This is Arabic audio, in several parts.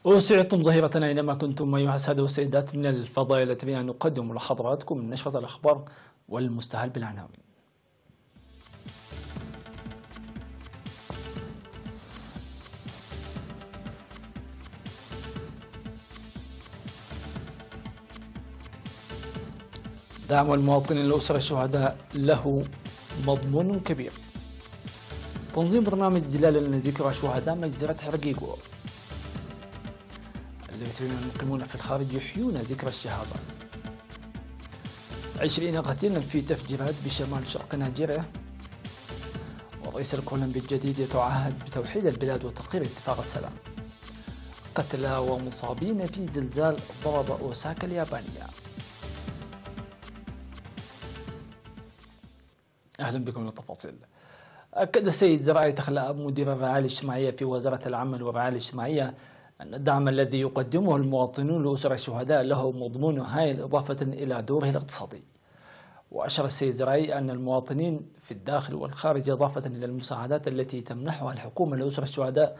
أسعدتم ظهيرة أينما كنتم أيها السادة والسيدات. من الفضائل التي نقدم لحضراتكم من نشرة الأخبار والمستهل بالعناوين. دعم المواطنين لأسر الشهداء له مضمون كبير. تنظيم برنامج دلال لذكرى شهداء مجزرة حرقيقو. الذين المقيمون في الخارج يحيون ذكرى الشهادة. 20 قتيلا في تفجيرات بشمال شرق نيجيريا. والرئيس الكولومبي الجديد يتعهد بتوحيد البلاد وتقرير اتفاق السلام. قتلى ومصابين في زلزال ضرب أوساكا اليابانية. أهلا بكم للتفاصيل. أكد السيد زرعي تخلأ مدير الرعاية الاجتماعية في وزارة العمل والرعاية الاجتماعية أن الدعم الذي يقدمه المواطنون لأسر الشهداء له مضمون هائل إضافة إلى دوره الاقتصادي. وأشار السيد زرعي أن المواطنين في الداخل والخارج إضافة إلى المساعدات التي تمنحها الحكومة لأسر الشهداء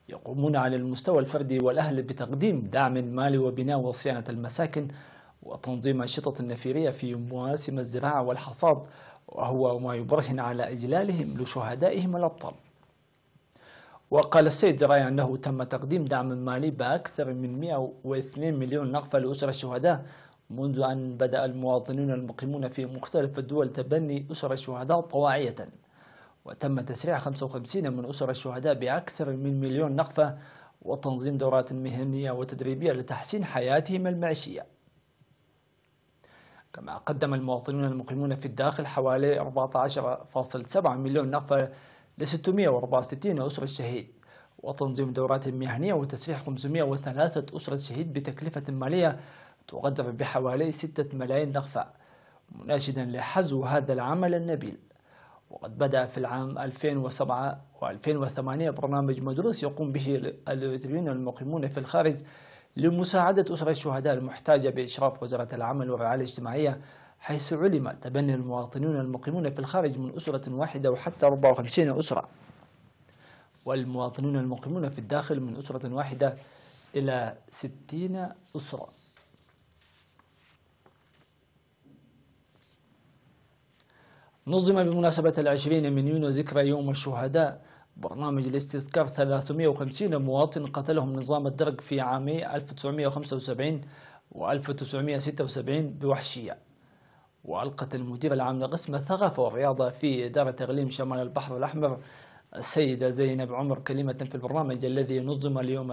يقومون على المستوى الفردي والأهل بتقديم دعم مالي وبناء وصيانة المساكن وتنظيم أنشطة النفيرية في مواسم الزراعة والحصاد، وهو ما يبرهن على إجلالهم لشهدائهم الأبطال. وقال السيد زرعي أنه تم تقديم دعم مالي بأكثر من 102 مليون نقفة لأسر الشهداء منذ أن بدأ المواطنون المقيمون في مختلف الدول تبني أسر الشهداء طواعية، وتم تسريع 55 من أسر الشهداء بأكثر من مليون نقفة وتنظيم دورات مهنية وتدريبية لتحسين حياتهم المعيشية. كما قدم المواطنون المقيمون في الداخل حوالي 14.7 مليون نقفة ل 664 أسرة شهيد وتنظيم دورات مهنية وتسريح 503 أسرة شهيد بتكلفة مالية تقدر بحوالي 6 ملايين نقفة، مناشدا لحزو هذا العمل النبيل. وقد بدأ في العام 2007 و2008 برنامج مدروس يقوم به الإريتريين المقيمون في الخارج لمساعدة أسر الشهداء المحتاجة بإشراف وزارة العمل والرعاية الاجتماعية، حيث علم تبني المواطنون المقيمون في الخارج من أسرة واحدة وحتى 54 أسرة، والمواطنون المقيمون في الداخل من أسرة واحدة إلى 60 أسرة. نظم بمناسبة 20 من يونيو ذكرى يوم الشهداء برنامج لاستذكار 350 مواطن قتلهم نظام الدرق في عامي 1975 و 1976 بوحشية. وألقت المدير العام لقسم الثقافة والرياضة في إدارة إقليم شمال البحر الأحمر السيدة زينب عمر كلمة في البرنامج الذي نظم اليوم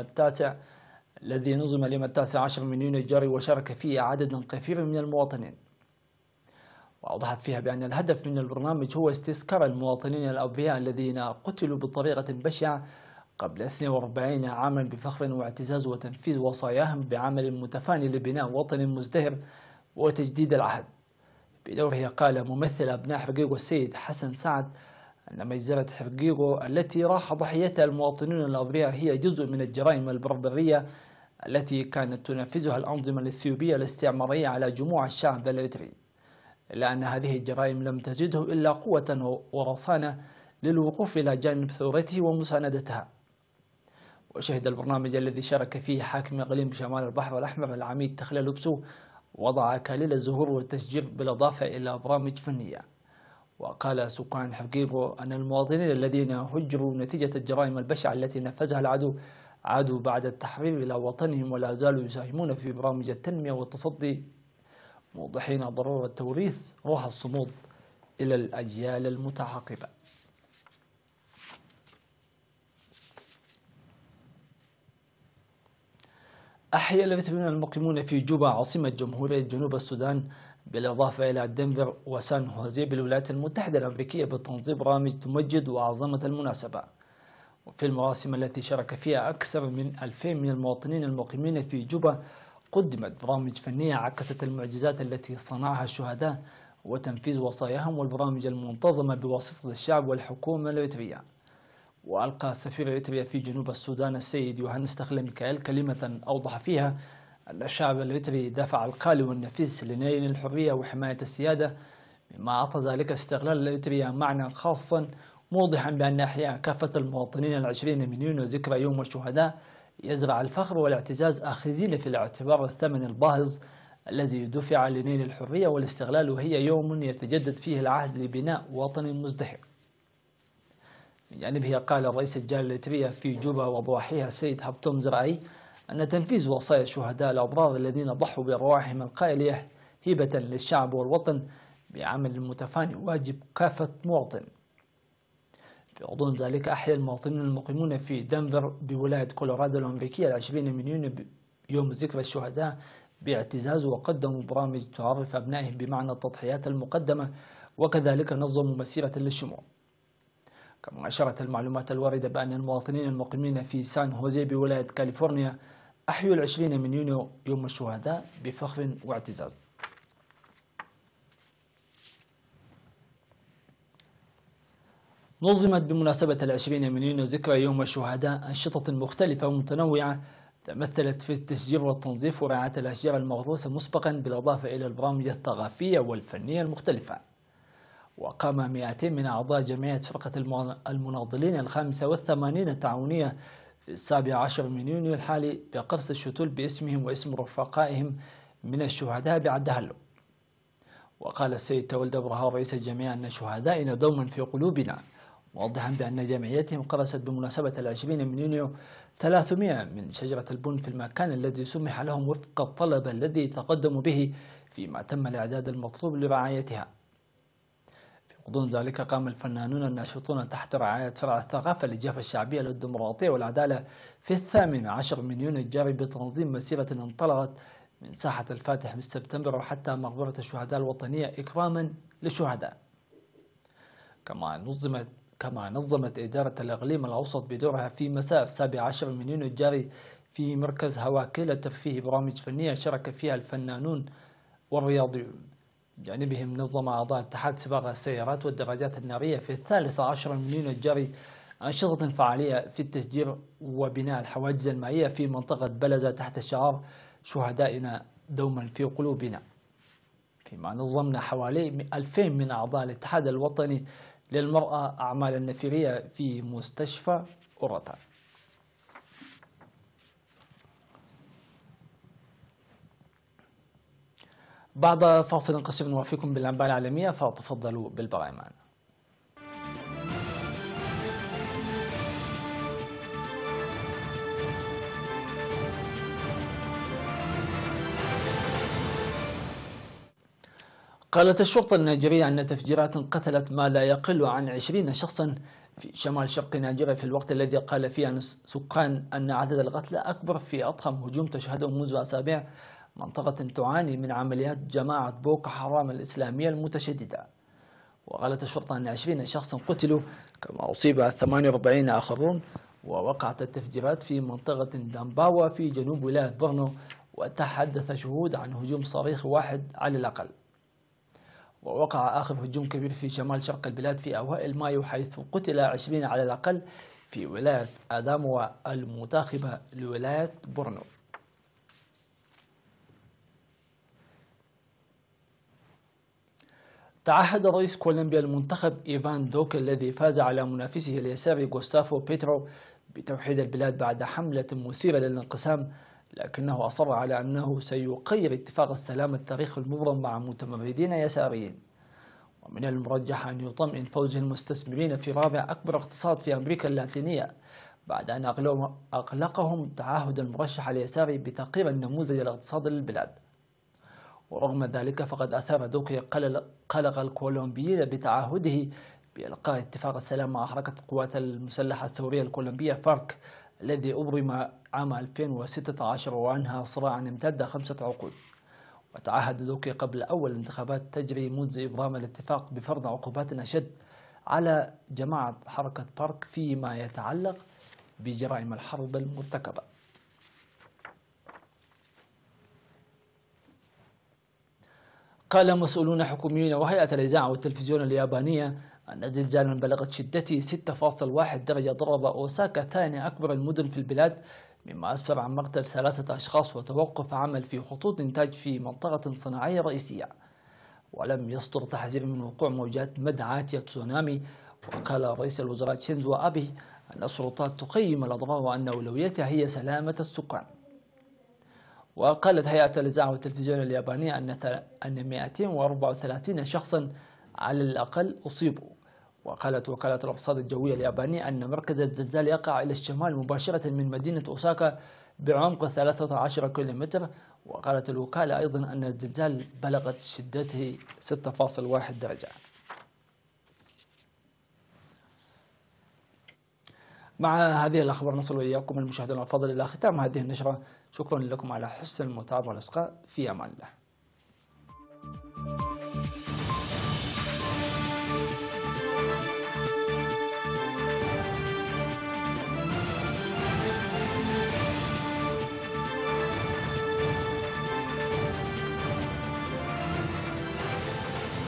التاسع عشر من يونيو الجاري، وشارك فيه عدد كثير من المواطنين. وأوضحت فيها بأن الهدف من البرنامج هو استذكار المواطنين الأبرياء الذين قتلوا بطريقة بشعة قبل 42 عاما بفخر واعتزاز، وتنفيذ وصاياهم بعمل متفاني لبناء وطن مزدهر وتجديد العهد. بدوره قال ممثل أبناء حرقيقو السيد حسن سعد أن مجزرة حرقيقو التي راح ضحيتها المواطنون الأبرياء هي جزء من الجرائم البربرية التي كانت تنفذها الأنظمة الإثيوبية الاستعمارية على جموع الشعب الإريتري، إلا أن هذه الجرائم لم تزده إلا قوة ورصانة للوقوف إلى جانب ثورته ومساندتها. وشهد البرنامج الذي شارك فيه حاكم إقليم شمال البحر الأحمر العميد تخلى لبسو وضع أكاليل الزهور والتشجير بالإضافة إلى برامج فنية. وقال سكان حرقيقو أن المواطنين الذين هجروا نتيجة الجرائم البشعة التي نفذها العدو عادوا بعد التحرير إلى وطنهم ولا زالوا يساهمون في برامج التنمية والتصدي، موضحين ضرورة توريث روح الصمود إلى الأجيال المتعاقبة. أحيا الإريتريون المقيمون في جوبا عاصمة جمهورية جنوب السودان بالإضافة إلى دنفر وسان هوزي بالولايات المتحدة الأمريكية بتنظيم برامج تمجد وعظمة المناسبة. وفي المراسم التي شارك فيها أكثر من 2000 من المواطنين المقيمين في جوبا قدمت برامج فنية عكست المعجزات التي صنعها الشهداء وتنفيذ وصاياهم والبرامج المنتظمة بواسطة الشعب والحكومة الإريترية. وألقى سفير إريتريا في جنوب السودان السيد يوهانس تخلى ميكائيل كلمة أوضح فيها أن الشعب الإريتري دافع القالي والنفيس لنيل الحرية وحماية السيادة، مما أعطى ذلك استغلال الإريتريا معنى خاصا، موضحا بأن إحياء كافة المواطنين 20 من يونيو ذكرى يوم الشهداء يزرع الفخر والاعتزاز آخذين في الاعتبار الثمن الباهظ الذي دفع لنيل الحرية والاستغلال، وهي يوم يتجدد فيه العهد لبناء وطن مزدحم. من جانبه قال الرئيس الجالية الإريترية في جوبا وضواحيها السيد هابتوم زرعي أن تنفيذ وصايا الشهداء الأبرار الذين ضحوا بأرواحهم القائلة هبة للشعب والوطن بعمل متفاني واجب كافة مواطن. في غضون ذلك أحيا المواطنين المقيمون في دنفر بولاية كولورادو الأمريكية 20 من يونيو يوم ذكرى الشهداء باعتزاز، وقدموا برامج تعرف أبنائهم بمعنى التضحيات المقدمة، وكذلك نظموا مسيرة للشموع. كما أشارت المعلومات الواردة بأن المواطنين المقيمين في سان هوزي بولاية كاليفورنيا أحيوا 20 من يونيو يوم الشهداء بفخر واعتزاز. نظمت بمناسبة 20 من يونيو ذكرى يوم الشهداء أنشطة مختلفة ومتنوعة تمثلت في التشجير والتنظيف ورعاية الأشجار المغروسة مسبقا، بالإضافة إلى البرامج الثقافية والفنية المختلفة. وقام 200 من أعضاء جمعية فرقة المناضلين 85 التعاونية في 17 من يونيو الحالي بقرص الشتول باسمهم واسم رفقائهم من الشهداء بعدهلو. وقال السيد تولد برهان رئيس الجمعية أن شهدائنا دوما في قلوبنا، موضحا بأن جمعيتهم قرست بمناسبة 20 من يونيو 300 من شجرة البن في المكان الذي سمح لهم وفق الطلب الذي تقدموا به، فيما تم الإعداد المطلوب لرعايتها. في غضون ذلك قام الفنانون الناشطون تحت رعاية فرع الثقافة للجبهة الشعبية للديمقراطية والعدالة في 18 من يونيو الجاري بتنظيم مسيرة انطلقت من ساحة الفاتح بسبتمبر وحتى مقبرة الشهداء الوطنية إكراما للشهداء. كما نظمت إدارة الإقليم الأوسط بدورها في مساء 17 من يونيو الجاري في مركز هواكي لترفيه برامج فنية شارك فيها الفنانون والرياضيون. بجانبهم نظم أعضاء اتحاد سباق السيارات والدراجات النارية في 13 من يونيو الجاري أنشطة فعالية في التشجير وبناء الحواجز المائية في منطقة بلزة تحت شعار شهدائنا دوما في قلوبنا. فيما نظمنا حوالي 2000 من أعضاء الاتحاد الوطني للمرأة أعمال النفيرية في مستشفى أورطا. بعد فاصل قصير نوافيكم بالأنباء العالمية، فتفضلوا بالبقاء معنا. قالت الشرطة النيجيرية أن تفجيرات قتلت ما لا يقل عن 20 شخصا في شمال شرق نيجيريا، في الوقت الذي قال فيه سكان أن عدد القتلى أكبر في أضخم هجوم تشهده منذ أسابيع منطقة تعاني من عمليات جماعة بوكو حرام الإسلامية المتشددة. وقالت الشرطة أن 20 شخصا قتلوا كما أصيب 48 آخرون. ووقعت التفجيرات في منطقة دامباوا في جنوب ولاية بورنو، وتحدث شهود عن هجوم صاروخ واحد على الأقل. ووقع آخر هجوم كبير في شمال شرق البلاد في أوائل مايو، حيث قتل 20 على الأقل في ولاية آداموا المنتخبة لولاية بورنو. تعهد رئيس كولومبيا المنتخب إيفان دوك الذي فاز على منافسه اليساري غوستافو بيترو بتوحيد البلاد بعد حملة مثيرة للانقسام، لكنه أصر على أنه سيقير اتفاق السلام التاريخي المبرم مع متمردين يساريين. ومن المرجح أن يطمئن فوز المستثمرين في رابع أكبر اقتصاد في أمريكا اللاتينية بعد أن أقلقهم تعهد المرشح اليساري بتغيير النموذج الاقتصادي للبلاد. ورغم ذلك فقد أثار دوكي قلق الكولومبيين بتعهده بإلقاء اتفاق السلام مع حركة القوات المسلحة الثورية الكولومبية فارك الذي أبرم عام 2016 وأنهى صراعا امتد 5 عقود. وتعهد دوكي قبل أول انتخابات تجري منذ إبرام الاتفاق بفرض عقوبات أشد على جماعة حركة فارك فيما يتعلق بجرائم الحرب المرتكبة. قال مسؤولون حكوميون وهيئة الإذاعة والتلفزيون اليابانية أن زلزالا بلغت شدته 6.1 درجة ضرب أوساكا ثاني أكبر المدن في البلاد، مما أسفر عن مقتل 3 أشخاص وتوقف عمل في خطوط إنتاج في منطقة صناعية رئيسية. ولم يصدر تحذير من وقوع موجات مد عاتية تسونامي. وقال رئيس الوزراء شينزو أبي أن السلطات تقيم الأضرار وأن أولويتها هي سلامة السكان. وقالت هيئة الإذاعة والتلفزيون اليابانية أن 234 شخصا على الأقل أصيبوا. وقالت وكالة الأرصاد الجوية اليابانية أن مركز الزلزال يقع إلى الشمال مباشرة من مدينة أوساكا بعمق 13 كيلومتر. وقالت الوكالة أيضا أن الزلزال بلغت شدته 6.1 درجة. مع هذه الأخبار نصل وإياكم المشاهدين الأفاضل إلى ختام هذه النشرة. شكرا لكم على حسن المتابعة والإصغاء. في أمان الله.